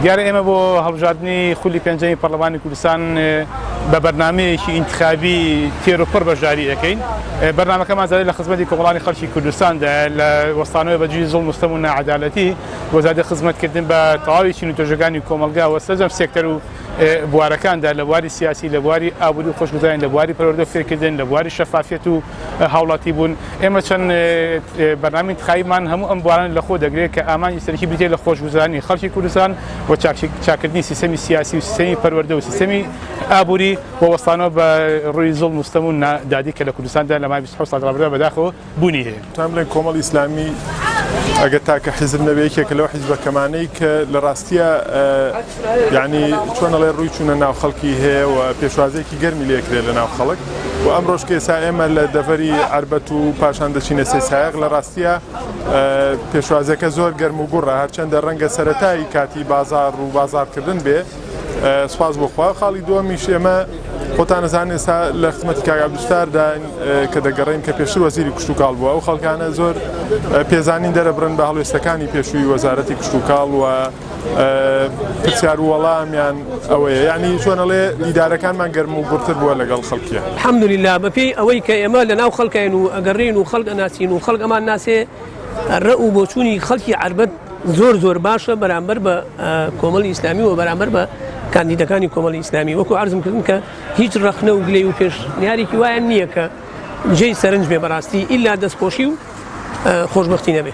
دیارە ئێمە بۆ هەڵبژاردننی خولی پێنجەمی پەرلەمانی کوردستان بە بەرنامەیەکی ئینتخابی تێرۆپڕ بەشداری دەکەین. بەرنامەکەمان زادە لە خزمەتی کۆمەڵانی خەڵکی کوردستاندا لە وەستانەوەی بەجێی زوڵم و ستەم و نەعەدالەتی بۆ زادە خزمەتکردن بە تەواوی چین و تۆژەکانی کۆمەلگا و سەرجەم سێکتەر و بوارەکاندا لە بواری سیاسی، لە بواری ئابووری و خۆشگوزاری، لە بواری پەروەردە فێرکردن، لە بواری شەفافیەت و هاوڵاتی بوون. ئێمە چەند بەرنامەی انتخابیمان هەموو ئەم بواران لەخۆ دەگرێت کە ئامانی سەرەکی بریتێ لە خۆشگوزارانی خەڵکی کوردستان و چاکردنی سیستەمی سیاسی و سیستەمی پەروەردە و سیستەمی ئابووری بۆ وەستانەوە بە ڕووی زوڵم و ستەم و نادادی کە لە کوردستاندا لە مای 27 ساڵ ڕابردوودا بەداخەوە بوونی هەیە. تام بڵێن کۆمەڵی ئیسلامی ئەگەر تاکە حیزب نەبێ یەکێکە لەو حیزبەکەمانەی کە لە ڕاستیە یعنی چۆنەڵێ ڕووی چوونە ناو خەڵکی هەیە و پێشوازێکی گەرمی لێکرێت لە ناو خەڵک و ئەمڕۆژ کە ئێستا ئێمە لە دەڤەری عەربەت و پاشان دەچینە سێ سایق لە ڕاستیە پێشوازەکە زۆر گەرم و گوڕە، هەرچەندە ڕەنگە سەرەتایی کاتی بازار و بازارکردن بێ. سپاس بۆخوا. خاڵی دووەمیش ئێمە خۆتان نەزانن ئێستا لە خزمەتی کاک عەبدولستاردا کە دەگەڕێن کە پێشتر وەزیری کشتوکاڵ بووە، ئەو خەڵکانە زۆر پێزانین دەرەبڕن بە هەڵوێستەکانی پێشووی وەزارەتی کشتوکاڵ و پرسیار و وەڵامیان ئەوەیە، یعنی چۆنەڵێ ئیدارەکانمان گەرم و گورتر بووە لەگەڵ خەڵکیە. الحەمدولیلا بەپێی ئەوەی کە ئێمە لە ناو خەڵکین و ئەگەڕێن و خەڵک ئەناسین و خەڵک ئەمان ناسێ ڕە و بۆچوونی خەڵکی عەربەت زۆر باشە بەرامبەر بە کۆمەڵی ئیسلامی و بەرامبەر بە کاندیدەکانی کۆمەڵی ئیسلامی. وەکو عەرزم کردن کە هیچ ڕەخنە و گلەی و پێشنیارێکی وایە نییە کە جێی سەرنج بێ بەڕاستی ئیلا دەستپۆشی و خۆشبەختی نەبێ.